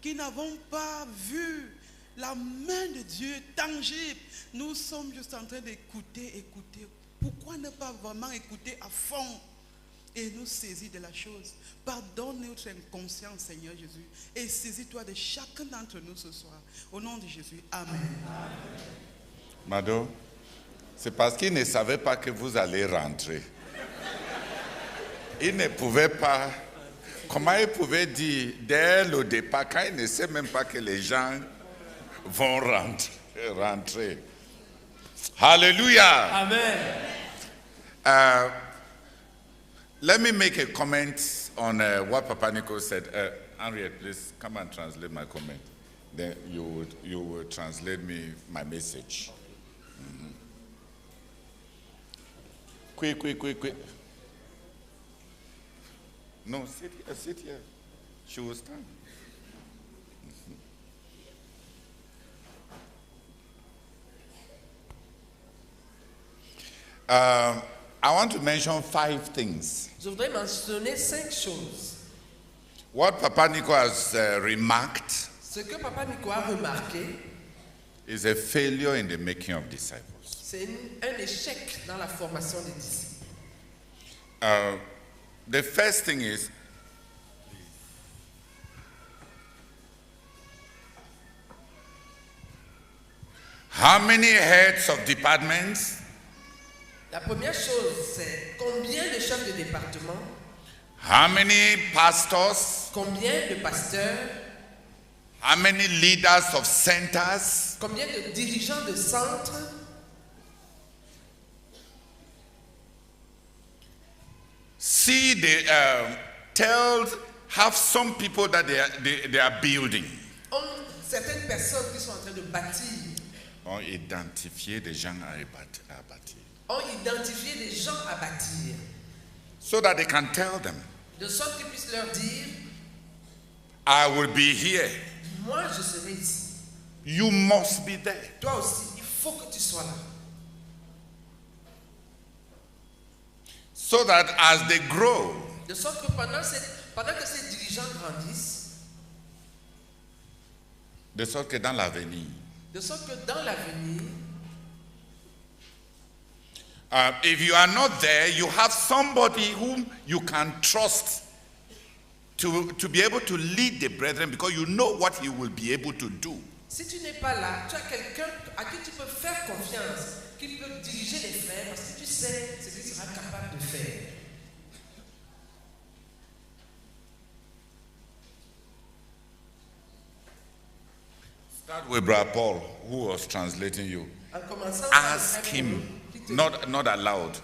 qui n'avons pas vu la main de Dieu tangible. Nous sommes juste en train d'écouter. Pourquoi ne pas vraiment écouter à fond et nous saisir de la chose? Pardonne notre inconscience, Seigneur Jésus, et saisis-toi de chacun d'entre nous ce soir. Au nom de Jésus, Amen. Mado, c'est parce qu'il ne savait pas que vous allez rentrer. Il ne pouvait pas. Comment il pouvait dire dès le départ, quand il ne sait même pas que les gens vont rentrer. Hallelujah. Amen. Let me make a comment on what Papa Nico said. Henriette, please come and translate my comment. Then you will translate my message. Mm-hmm. Quick. No, sit here. She will stand. I want to mention 5 things. Je voudrais mentionner 5 choses. What Papa Nico has remarked Ce que Papa Nico a remarqué, is a failure in the making of disciples. c'est un échec dans la formation des disciples. The first thing is how many heads of departments, La première chose, c'est combien de chefs de département, how many pastors, combien de pasteurs, how many leaders of centers, combien de dirigeants de centres see have some people that they are building. ont certaines personnes qui sont en train de bâtir, Ont identifié des gens à bâtir. ont identifié des gens à bâtir, So that they can tell them, de sorte qu'ils puissent leur dire, I will be here. moi je serai ici, You must be there. toi aussi, il faut que tu sois là. So that as they grow, De sorte que pendant que ces dirigeants grandissent, de sorte que dans l'avenir, de sorte que dans l'avenir, if you are not there, you have somebody whom you can trust to be able to lead the brethren, because you know what he will be able to do. si tu n'es pas là, tu as quelqu'un à qui tu peux faire confiance, qui peut diriger les frères, parce que tu sais ce qu'il sera capable de faire. Start with Brother Paul, who was translating you. En commençant par le Ask frère him, Paul, qui te- not aloud,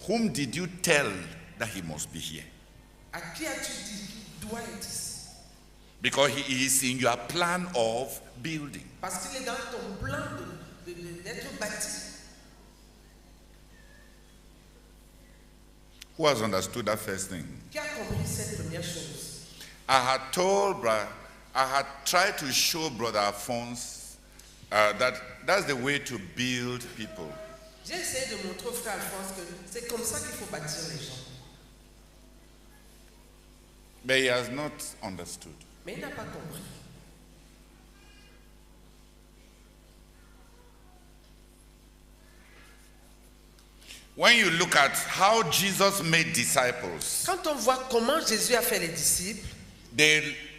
whom did you tell that he must be here? à qui as-tu dit qu'il doit être ici? Because he is in your plan of building. Parce qu'il est dans ton plan d'être bâti. Who has understood that first thing? Qui a compris cette première chose? I had tried to show Brother Alphonse that that's the way to build people. J'ai essayé de montrer au frère Alphonse que c'est comme ça qu'il faut bâtir les gens. But he has not understood. Mais il n'a pas compris. When you look at how Jesus made disciples, Quand on voit comment Jésus a fait les disciples,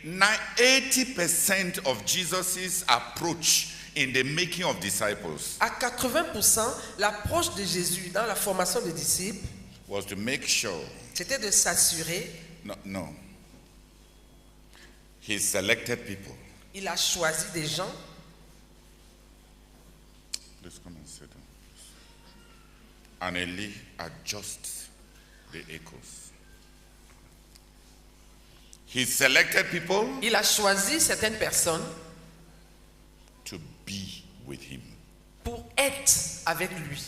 80% of Jesus' approach in the making of disciples à 80%, l'approche de Jésus dans la formation des disciples, was to make sure, c'était de s'assurer, no, he selected people. il a choisi des gens. Let's come and sit down. And Eli adjusts the echoes. He selected people Il a choisi certaines personnes to be with him. pour être avec lui.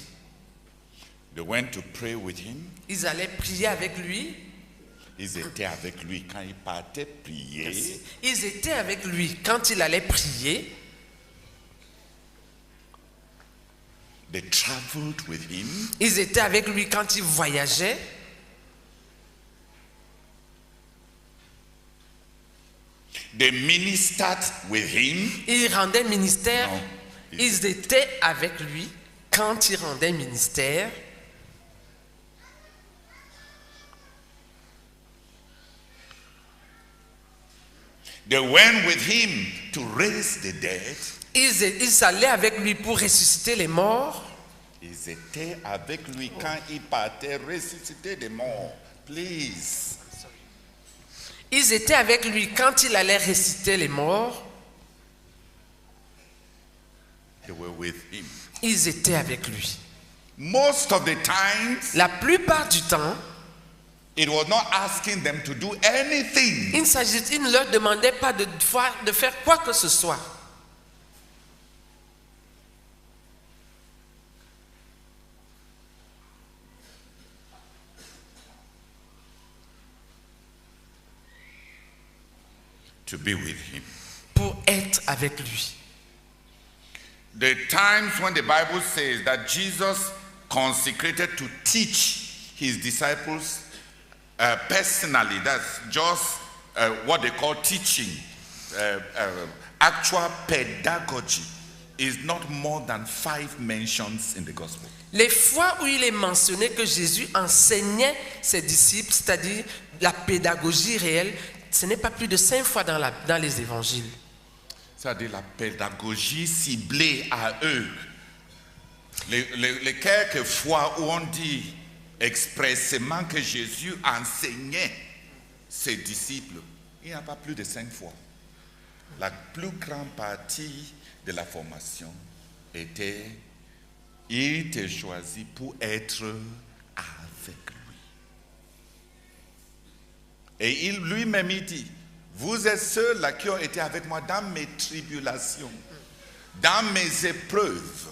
They went to pray with him. Ils allaient prier avec lui. Ils étaient avec lui quand il partait prier. Ils étaient avec lui quand il allait prier. They traveled with him. Ils étaient avec lui quand il voyageait. They ministered with him. Ils rendaient ministère. Non. Ils étaient avec lui quand il rendait ministère. They went with him to raise the dead. Ils allaient avec lui pour ressusciter les morts. Ils étaient avec lui quand il partait ressusciter des morts. Please. Ils étaient avec lui quand il allait ressusciter les morts. They were with him. Ils étaient avec lui. Most of the times, La plupart du temps, it was not asking them to do anything. il ne leur demandait pas de faire quoi que ce soit. To be with him. Pour être avec lui. The times when the Bible says that Jesus consecrated to teach his disciples personally, that's just what they call teaching, actual pedagogy, is not more than 5 mentions in the gospel. Les fois où il est mentionné que Jésus enseignait ses disciples, c'est-à-dire la pédagogie réelle, ce n'est pas plus de 5 fois dans les évangiles. C'est-à-dire la pédagogie ciblée à eux. Les quelques fois où on dit expressément que Jésus enseignait ses disciples, il n'y a pas plus de 5 fois. La plus grande partie de la formation était, il te choisit pour être avec lui. Et lui-même il dit, vous êtes ceux-là qui ont été avec moi dans mes tribulations, dans mes épreuves.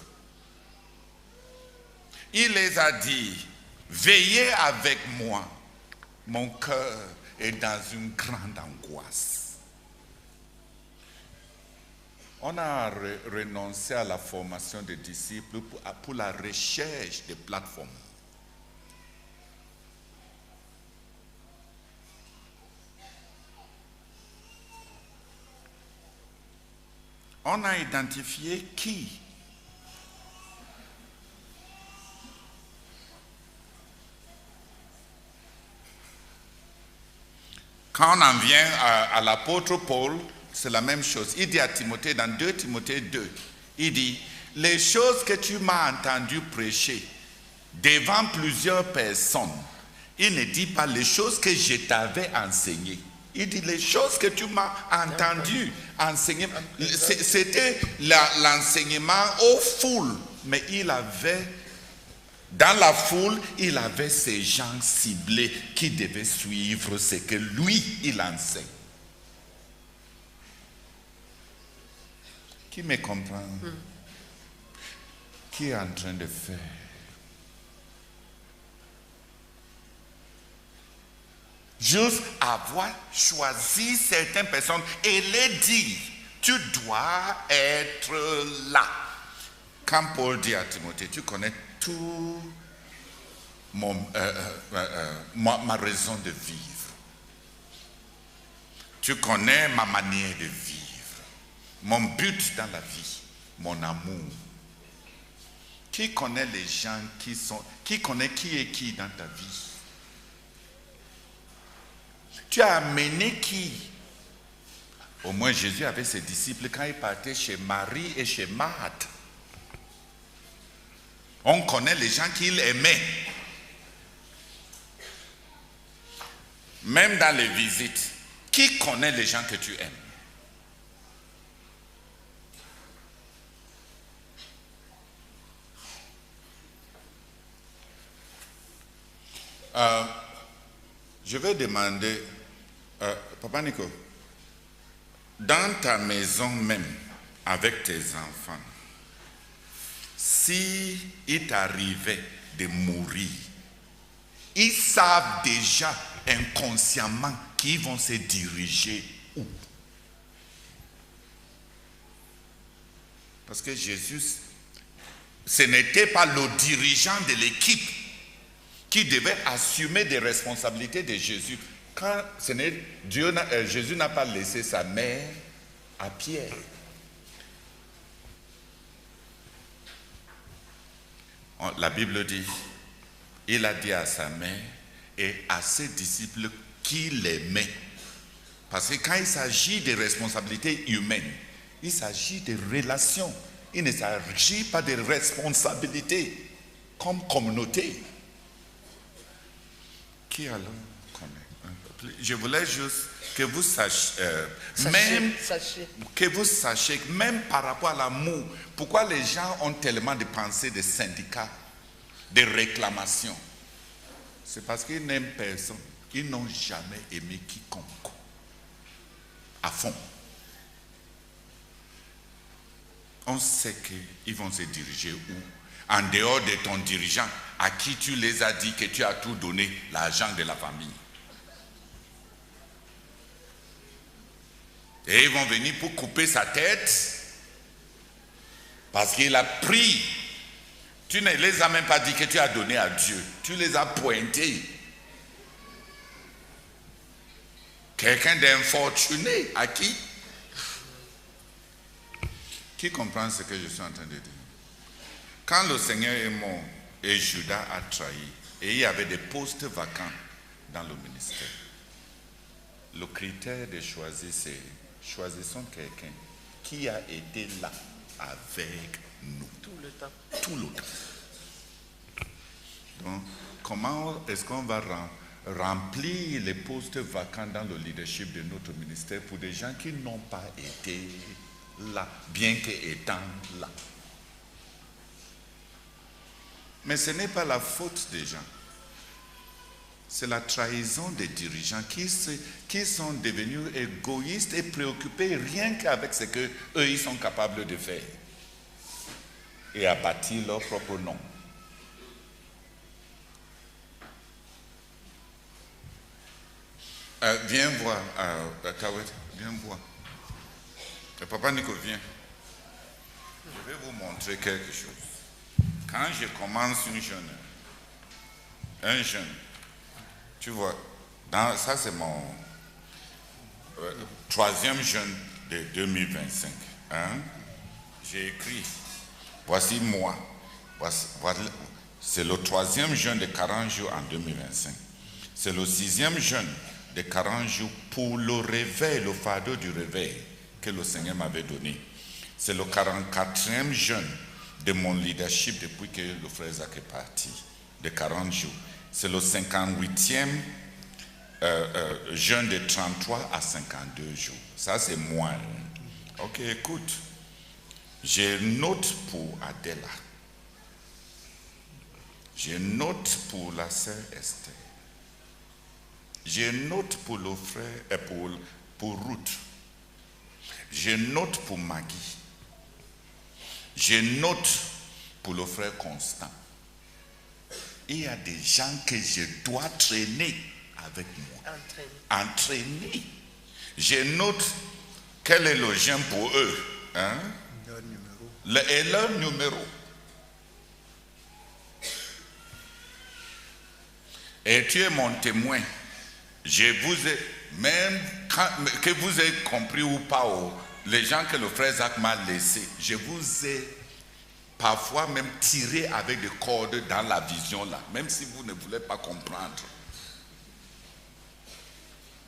Il les a dit, veillez avec moi. Mon cœur est dans une grande angoisse. On a renoncé à la formation des disciples pour la recherche des plateformes. On a identifié qui? Quand on en vient à l'apôtre Paul, c'est la même chose. Il dit à Timothée, dans 2 Timothée 2, il dit, les choses que tu m'as entendu prêcher devant plusieurs personnes, il ne dit pas les choses que je t'avais enseignées. Il dit les choses que tu m'as entendu enseigner. C'était l'enseignement aux foules. Mais il avait, dans la foule, il avait ces gens ciblés qui devaient suivre ce que lui, il enseigne. Qui me comprend? Qui est en train de faire? Juste avoir choisi certaines personnes et les dire, tu dois être là. Quand Paul dit à Timothée, tu connais tout ma raison de vivre. Tu connais ma manière de vivre. Mon but dans la vie, mon amour. Qui connaît les gens qui connaît qui est qui dans ta vie? Tu as amené qui? Au moins Jésus avait ses disciples quand il partait chez Marie et chez Marthe. On connaît les gens qu'il aimait. Même dans les visites, qui connaît les gens que tu aimes? Je vais demander, Papa Nico, dans ta maison même, avec tes enfants, si il t'arrivait de mourir, ils savent déjà inconsciemment qu'ils vont se diriger où? Parce que Jésus, ce n'était pas le dirigeant de l'équipe qui devait assumer des responsabilités de Jésus. quand Jésus n'a pas laissé sa mère à Pierre. La Bible dit, il a dit à sa mère et à ses disciples qu'il aimait. Parce que quand il s'agit de responsabilités humaines, il s'agit de relations. Il ne s'agit pas de responsabilités comme communauté. Qui alors connaît? Je voulais juste que vous sachiez, que vous sachiez, même par rapport à l'amour, pourquoi les gens ont tellement de pensées de syndicats, de réclamations. C'est parce qu'ils n'aiment personne. Ils n'ont jamais aimé quiconque à fond. On sait qu'ils vont se diriger où? En dehors de ton dirigeant, à qui tu les as dit que tu as tout donné, l'argent de la famille. Et ils vont venir pour couper sa tête parce qu'il a pris. Tu ne les as même pas dit que tu as donné à Dieu. Tu les as pointés. Quelqu'un d'infortuné à qui? Qui comprend ce que je suis en train de dire? Quand le Seigneur est mort et Judas a trahi, et il y avait des postes vacants dans le ministère, le critère de choisir, c'est choisissons quelqu'un qui a été là avec nous. Tout le temps. Tout le temps. Donc, comment est-ce qu'on va remplir les postes vacants dans le leadership de notre ministère pour des gens qui n'ont pas été là, bien qu'étant là? Mais ce n'est pas la faute des gens. C'est la trahison des dirigeants qui sont devenus égoïstes et préoccupés rien qu'avec ce qu'eux, ils sont capables de faire. Et à bâtir leur propre nom. Viens voir, Kawet, viens voir. Papa Nico, viens. Je vais vous montrer quelque chose. Quand je commence un jeûne, tu vois, ça c'est mon troisième jeûne de 2025. Hein? J'ai écrit, voici moi. C'est le troisième jeûne de 40 jours en 2025. C'est le sixième jeûne de 40 jours pour le réveil, le fardeau du réveil que le Seigneur m'avait donné. C'est le 44e jeûne de mon leadership depuis que le frère Zach est parti, de 40 jours. C'est le 58e jeûne de 33 à 52 jours. Ça, c'est moi. Ok, écoute. J'ai une note pour Adela. J'ai une note pour la sœur Esther. J'ai une note pour le frère, pour Ruth. J'ai une note pour Maggie. J'ai une note pour le frère Constant. Il y a des gens que je dois traîner avec moi. Entraîner. J'ai une note. Quel est le jeûne pour eux? Hein? Leur numéro. Et tu es mon témoin. Je vous ai, même que vous ayez compris ou pas, les gens que le frère Zach m'a laissés, je vous ai parfois même tiré avec des cordes dans la vision là, même si vous ne voulez pas comprendre.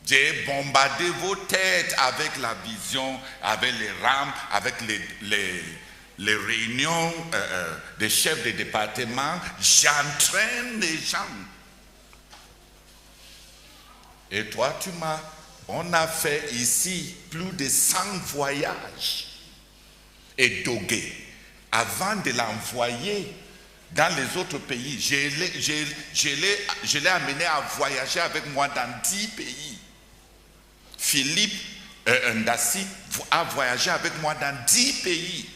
J'ai bombardé vos têtes avec la vision, avec les rames, avec les réunions des chefs de département. J'entraîne les gens. Et toi, on a fait ici plus de 100 voyages et dogués. Avant de l'envoyer dans les autres pays, je l'ai amené à voyager avec moi dans 10 pays. Philippe Ndassi a voyagé avec moi dans 10 pays.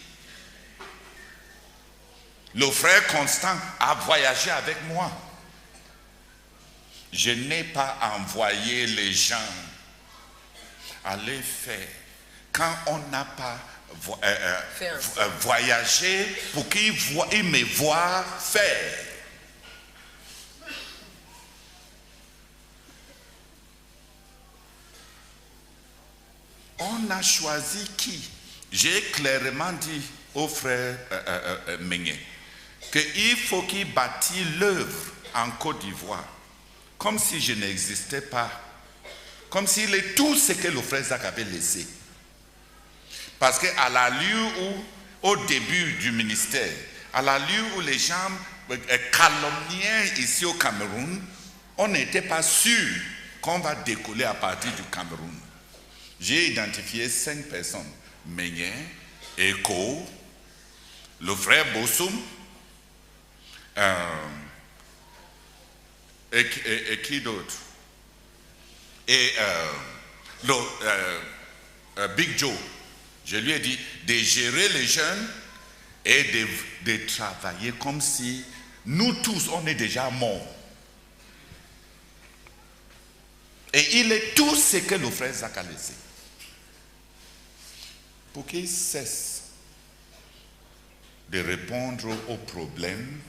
Le frère Constant a voyagé avec moi. Je n'ai pas envoyé les gens aller faire. Quand on n'a pas voyagé pour qu'ils me voient faire. a choisi qui? J'ai clairement dit au frère Meignet qu'il faut qu'il bâtisse l'œuvre en Côte d'Ivoire, comme si je n'existais pas, comme s'il est tout ce que le frère Zach avait laissé. Parce qu'à l'allure où, au début du ministère, à l'allure où les gens calomniaient ici au Cameroun, on n'était pas sûr qu'on va décoller à partir du Cameroun. J'ai identifié 5 personnes. Meignet, Eko, le frère Bossum, et qui d'autre? Et Big Joe. Je lui ai dit de gérer les jeunes et de travailler comme si nous tous, on est déjà morts. Et il est tout ce que le frère Zach a laissé. Pour qu'il cesse de répondre aux problèmes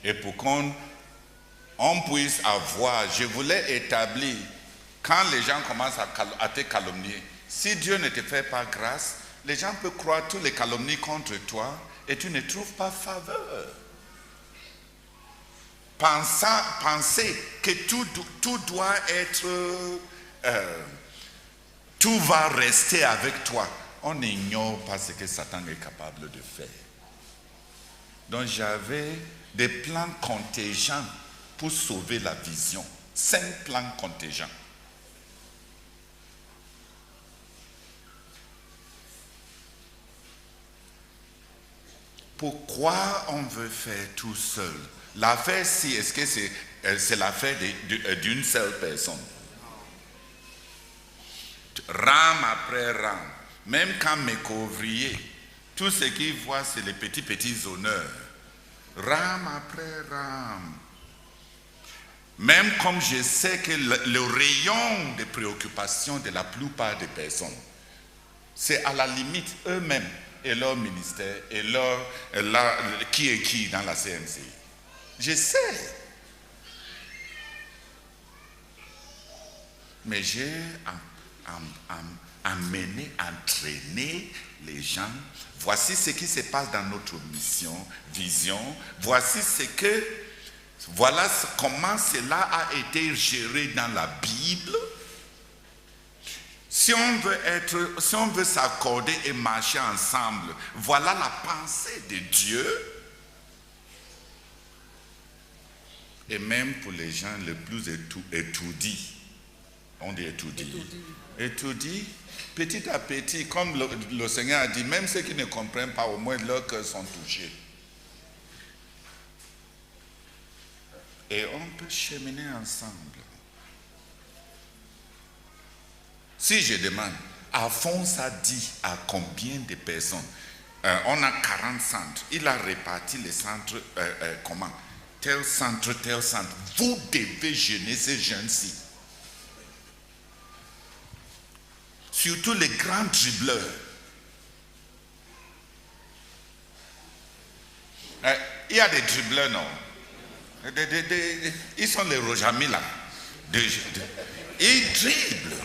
et pour qu'on puisse avoir, je voulais établir, quand les gens commencent à te calomnier, si Dieu ne te fait pas grâce, les gens peuvent croire toutes les calomnies contre toi et tu ne trouves pas faveur. Penser que tout doit être, tout va rester avec toi. On ignore pas ce que Satan est capable de faire. Donc j'avais des plans contingents pour sauver la vision. 5 plans contingents. Pourquoi on veut faire tout seul? L'affaire, si, est-ce que c'est l'affaire d'une seule personne? Rame après rame. Même quand mes couvriers, tout ce qu'ils voient, c'est les petits honneurs. Rame après rame. Même comme je sais que le rayon de préoccupation de la plupart des personnes, c'est à la limite eux-mêmes et leur ministère et qui est qui dans la CNC. Je sais. Mais j'ai amené, entraîné les gens. Voici ce qui se passe dans notre vision. Voici voilà comment cela a été géré dans la Bible. Si on veut s'accorder et marcher ensemble, voilà la pensée de Dieu. Et même pour les gens les plus étourdis, on dit étourdis, petit à petit, comme le Seigneur a dit, même ceux qui ne comprennent pas, au moins leurs cœurs sont touchés. Et on peut cheminer ensemble. Si je demande, Alphonse a dit à combien de personnes? On a 40 centres. Il a réparti les centres, comment? Tel centre, tel centre. Vous devez jeûner ces jeunes-ci. Surtout les grands dribbleurs. Il y a des dribbleurs, non? Ils sont les Rojami là. Ils dribblent.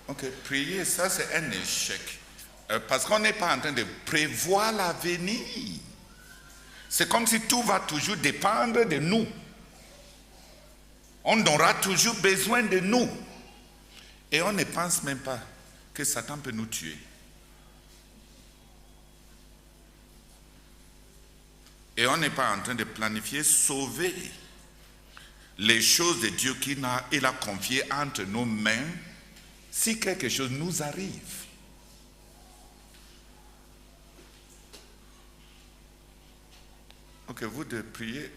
Ok, prier, ça c'est un échec. Parce qu'on n'est pas en train de prévoir l'avenir. C'est comme si tout va toujours dépendre de nous. On aura toujours besoin de nous. Et on ne pense même pas que Satan peut nous tuer. Et on n'est pas en train de planifier sauver les choses de Dieu qu'il a confiées entre nos mains si quelque chose nous arrive. Ok, vous de prier.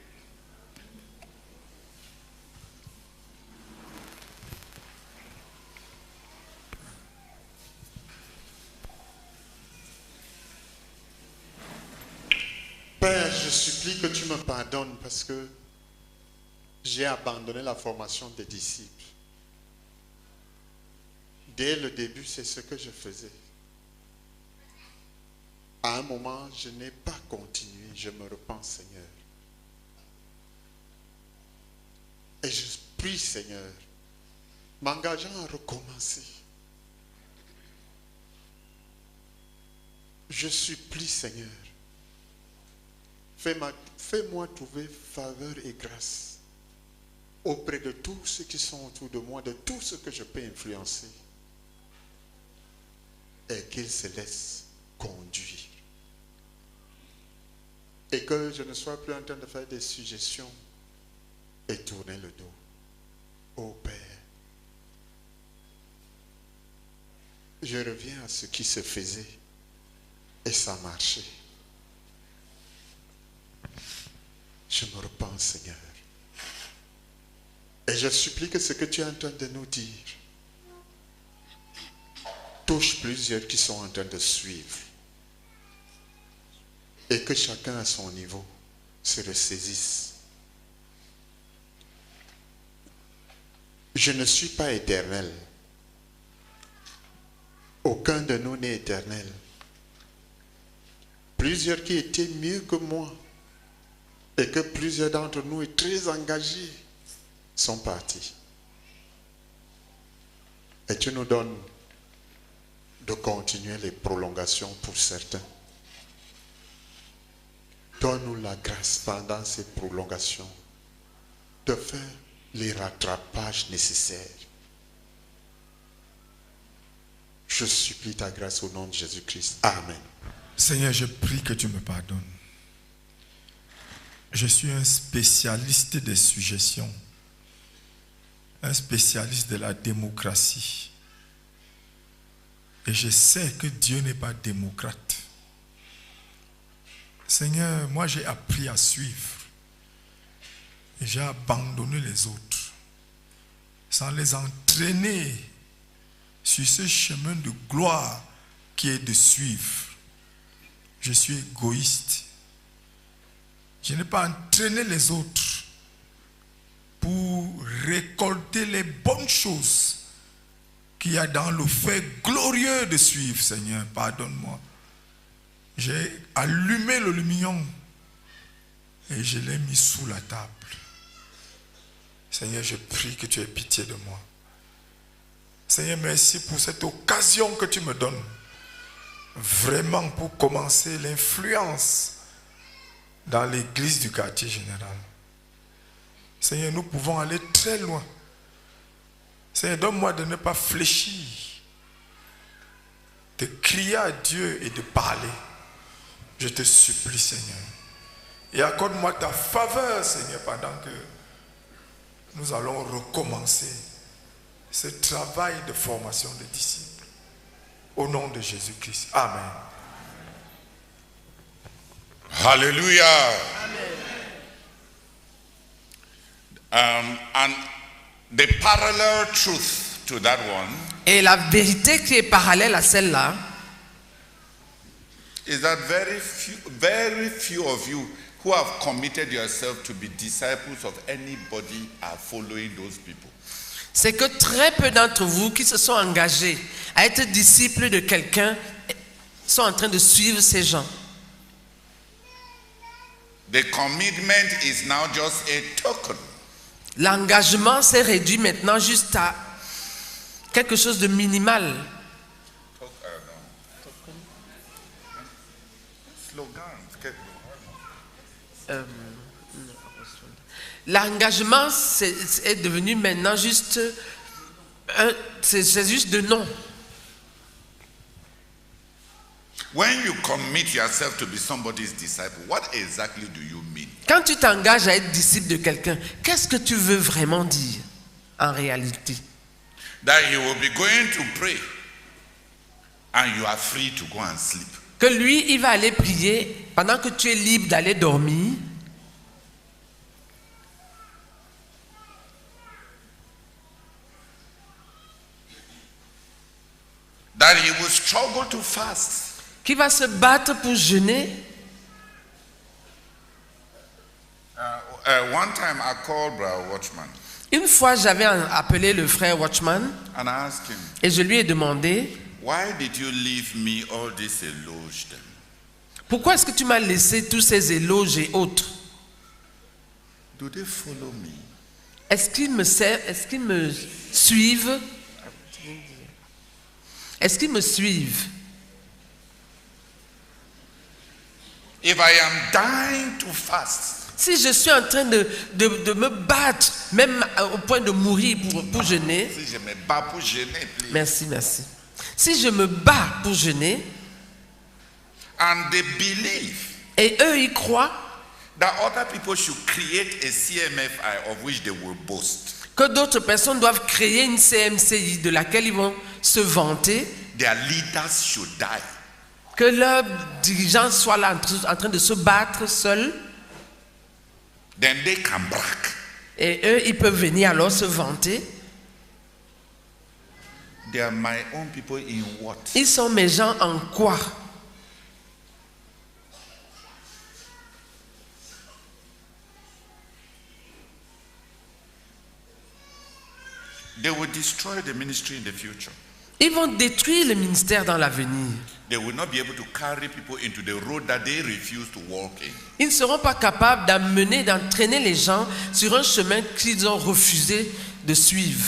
Père, je supplie que tu me pardonnes parce que j'ai abandonné la formation des disciples. Dès le début, c'est ce que je faisais. À un moment, je n'ai pas continué. Je me repens, Seigneur. Et je prie, Seigneur, m'engageant à recommencer. Je supplie, Seigneur, fais-moi trouver faveur et grâce auprès de tous ceux qui sont autour de moi, de tout ce que je peux influencer, et qu'ils se laissent conduire. Et que je ne sois plus en train de faire des suggestions et tourner le dos. Ô Père, je reviens à ce qui se faisait et ça marchait. Je me repens, Seigneur. Et je supplie que ce que tu es en train de nous dire touche plusieurs qui sont en train de suivre. Et que chacun à son niveau se ressaisisse. Je ne suis pas éternel. Aucun de nous n'est éternel. Plusieurs qui étaient mieux que moi et que plusieurs d'entre nous est très engagés sont partis. Et tu nous donnes de continuer les prolongations pour certains. Donne-nous la grâce pendant ces prolongations de faire les rattrapages nécessaires. Je supplie ta grâce au nom de Jésus-Christ. Amen. Seigneur, je prie que tu me pardonnes. Je suis un spécialiste des suggestions, un spécialiste de la démocratie. Et je sais que Dieu n'est pas démocrate. Seigneur, moi j'ai appris à suivre. Et j'ai abandonné les autres, sans les entraîner sur ce chemin de gloire qui est de suivre. Je suis égoïste. Je n'ai pas entraîné les autres pour récolter les bonnes choses qu'il y a dans le fait glorieux de suivre. Seigneur, pardonne-moi. J'ai allumé le lumion et je l'ai mis sous la table. Seigneur, je prie que tu aies pitié de moi. Seigneur, merci pour cette occasion que tu me donnes. Vraiment pour commencer l'influence dans l'église du quartier général. Seigneur, nous pouvons aller très loin. Seigneur, donne-moi de ne pas fléchir, de crier à Dieu et de parler. Je te supplie, Seigneur. Et accorde-moi ta faveur, Seigneur, pendant que nous allons recommencer ce travail de formation de disciples. Au nom de Jésus-Christ. Amen. Hallelujah. And the parallel truth to that one Et la vérité qui est parallèle à celle-là, is that very few of you who have committed yourself to be disciples of anybody are following those people. c'est que très peu d'entre vous qui se sont engagés à être disciples de quelqu'un sont en train de suivre ces gens. The commitment is now just a token. L'engagement s'est réduit maintenant juste à quelque chose de minimal. L'engagement est devenu maintenant juste c'est juste de nom. When you commit yourself to be somebody's disciple, what exactly do you mean? Quand tu t'engages à être disciple de quelqu'un, qu'est-ce que tu veux vraiment dire en réalité? That you will be going to pray and you are free to go and sleep. Que lui, il va aller prier pendant que tu es libre d'aller dormir. That he will struggle to fast. Qui va se battre pour jeûner. One time I called Brother Watchman Une fois, j'avais appelé le frère Watchman and I asked him, et je lui ai demandé, why did you leave me all this eloge them? pourquoi est-ce que tu m'as laissé tous ces éloges et autres? Do they follow me? Est-ce qu'ils me servent? Est-ce qu'ils me suivent? Est-ce qu'ils me suivent? If I am dying to fast, Si je suis en train de me battre, même au point de mourir pour jeûner, si je me bats pour jeûner, please, merci. Si je me bats pour jeûner, and they believe et eux y croient, that other people should create a CMFI of which they will boast, que d'autres personnes doivent créer une CMCI de laquelle ils vont se vanter, their leaders should die. que leurs dirigeants soient là en train de se battre seuls, Then they can brag. et eux, ils peuvent venir alors se vanter. They are my own people in what? Ils sont mes gens en quoi? They will destroy the ministry in the future. Ils vont détruire le ministère dans l'avenir. They will not be able to carry people into the road that they refuse to walk in. Ils ne seront pas capables d'amener, d'entraîner les gens sur un chemin qu'ils ont refusé de suivre.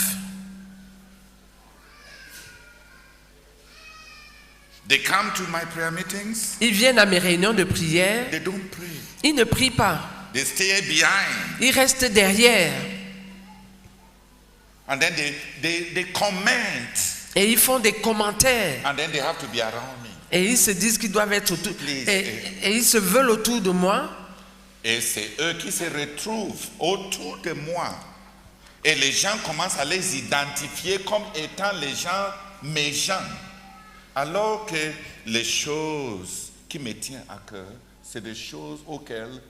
They come to my prayer meetings, Ils viennent à mes réunions de prière, they don't pray. ils ne prient pas, They stay behind. ils restent derrière And then they comment. et ils font des commentaires And then they have to be around me. et ils se disent qu'ils doivent être autour Please, et ils se veulent autour de moi Et c'est eux qui se retrouvent autour de moi. Et les gens commencent à les identifier comme étant les gens méchants. Alors que les choses qui me tiennent à cœur, c'est des choses auxquelles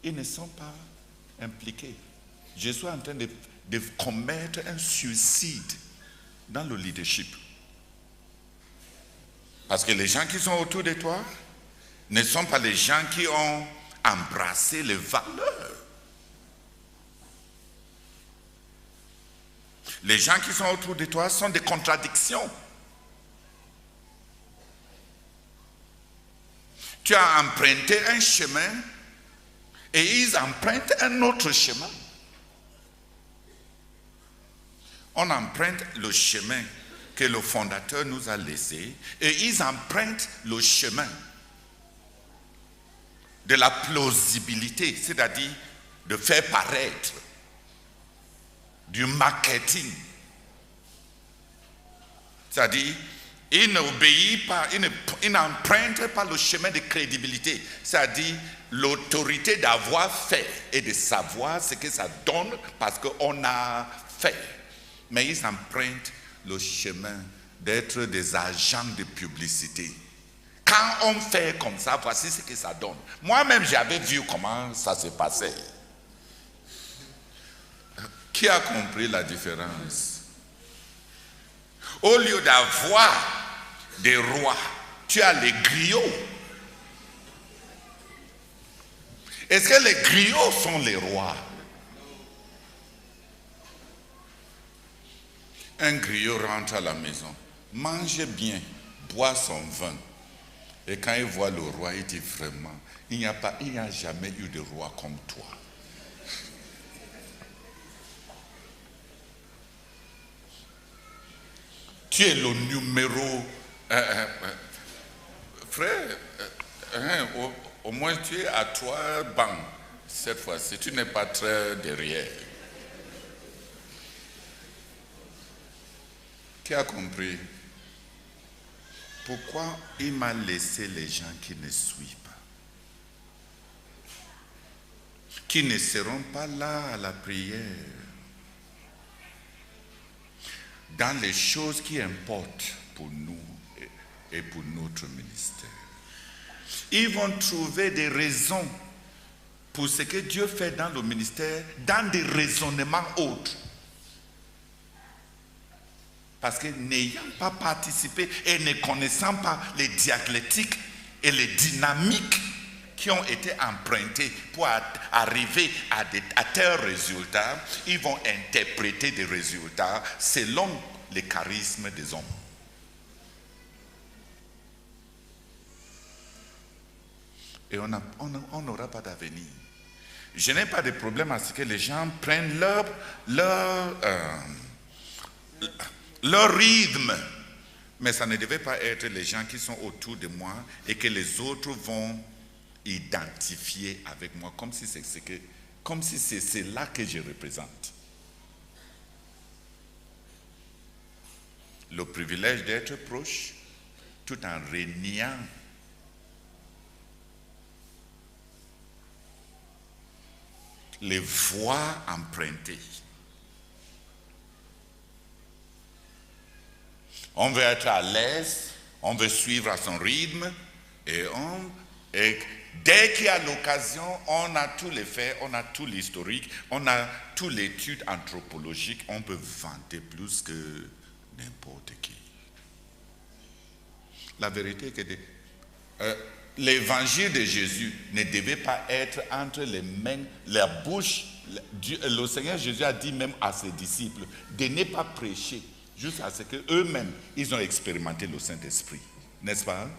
ils ne sont pas impliqués. Je suis en train de commettre un suicide dans le leadership. Parce que les gens qui sont autour de toi ne sont pas les gens qui ont embrassé les valeurs. Les gens qui sont autour de toi sont des contradictions. Tu as emprunté un chemin et ils empruntent un autre chemin. On emprunte le chemin que le fondateur nous a laissé et ils empruntent le chemin de la plausibilité, c'est-à-dire de faire paraître, du marketing. C'est-à-dire, il n'obéit pas, il n'emprunte pas le chemin de crédibilité, c'est-à-dire l'autorité d'avoir fait et de savoir ce que ça donne parce qu'on a fait. Mais ils empruntent le chemin d'être des agents de publicité. Quand on fait comme ça, voici ce que ça donne. Moi-même, j'avais vu comment ça se passait. Qui a compris la différence? Au lieu d'avoir des rois, tu as les griots. Est-ce que les griots sont les rois? Un griot rentre à la maison, mange bien, boit son vin. Et quand il voit le roi, il dit vraiment, il n'y a jamais eu de roi comme toi. Tu es le numéro... frère, au moins tu es à 3 bancs cette fois-ci. Tu n'es pas très derrière. Qui a compris? Pourquoi il m'a laissé les gens qui ne suivent pas? Qui ne seront pas là à la prière? Dans les choses qui importent pour nous et pour notre ministère. Ils vont trouver des raisons pour ce que Dieu fait dans le ministère, dans des raisonnements autres. Parce que n'ayant pas participé et ne connaissant pas les dialectiques et les dynamiques qui ont été empruntées pour arriver à tels résultats, ils vont interpréter des résultats selon les charismes des hommes. Et on n'aura pas d'avenir. Je n'ai pas de problème à ce que les gens prennent leur rythme. Mais ça ne devait pas être les gens qui sont autour de moi et que les autres vont identifier avec moi comme si c'est cela que je représente. Le privilège d'être proche tout en reniant les voies empruntées. On veut être à l'aise, on veut suivre à son rythme, et dès qu'il y a l'occasion, on a tous les faits, on a tout l'historique, on a toute l'étude anthropologique, on peut vanter plus que n'importe qui. La vérité est que l'évangile de Jésus ne devait pas être entre les mains, la bouche. Le Seigneur Jésus a dit même à ses disciples de ne pas prêcher jusqu'à ce qu'eux-mêmes, ils ont expérimenté le Saint-Esprit. N'est-ce pas?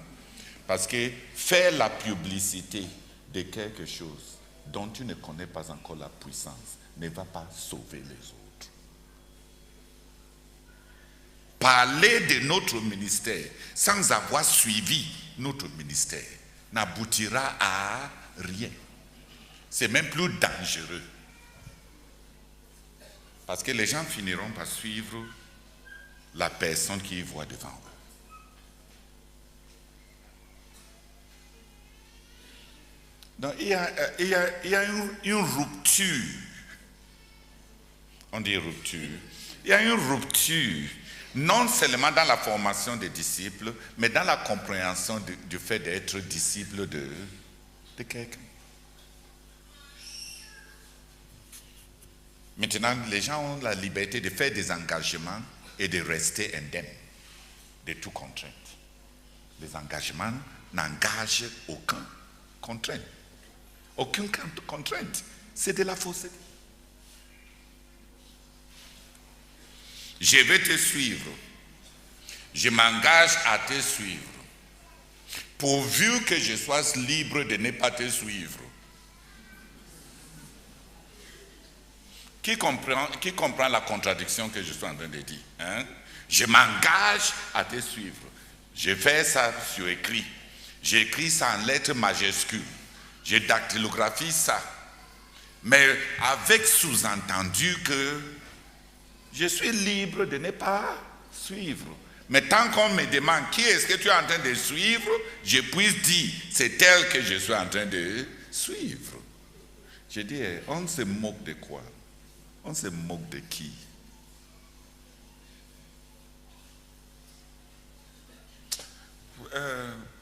Parce que faire la publicité de quelque chose dont tu ne connais pas encore la puissance ne va pas sauver les autres. Parler de notre ministère sans avoir suivi notre ministère n'aboutira à rien. C'est même plus dangereux. Parce que les gens finiront par suivre la personne qu'ils voient devant eux. Donc il y a une rupture. On dit rupture. Il y a une rupture, non seulement dans la formation des disciples, mais dans la compréhension du fait d'être disciple de quelqu'un. Maintenant, les gens ont la liberté de faire des engagements et de rester indemnes de toute contrainte. Les engagements n'engagent aucune contrainte. Aucune contrainte. C'est de la fausseté. Je vais te suivre. Je m'engage à te suivre. Pourvu que je sois libre de ne pas te suivre. Qui comprend la contradiction que je suis en train de dire? Hein? Je m'engage à te suivre. Je fais ça sur écrit. J'écris ça en lettres majuscules. Je dactylographie ça. Mais avec sous-entendu que je suis libre de ne pas suivre. Mais tant qu'on me demande qui est-ce que tu es en train de suivre, je puisse dire, c'est elle que je suis en train de suivre. Je dis, on se moque de quoi? On se moque de qui?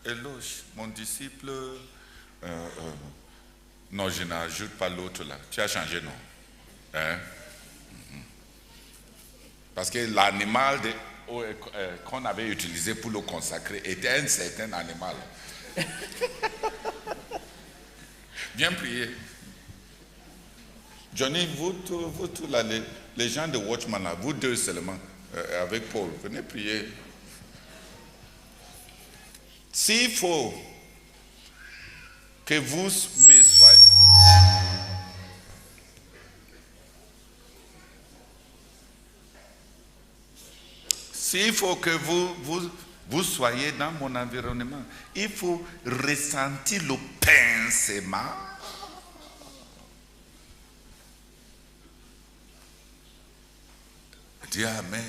Eloge, mon disciple, non, je n'ajoute pas l'autre là. Tu as changé, non? Hein? Parce que l'animal qu'on avait utilisé pour le consacrer était un certain animal. Viens prier. Johnny, vous tous là, les gens de Watchman, là, vous deux seulement, avec Paul, venez prier. S'il faut que vous me soyez... S'il faut que vous soyez dans mon environnement, il faut ressentir le pincement. Dis Amen.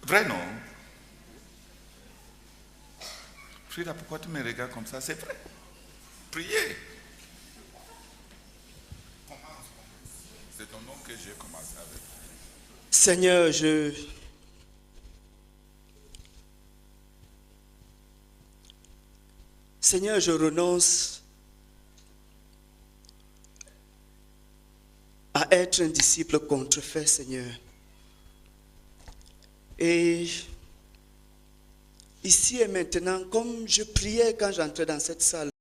Vrai, non? Frida, pourquoi tu me regardes comme ça? C'est vrai. Priez. C'est ton nom que j'ai commencé avec. Seigneur, je renonce à être un disciple contrefait, Seigneur. Et ici et maintenant, comme je priais quand j'entrais dans cette salle,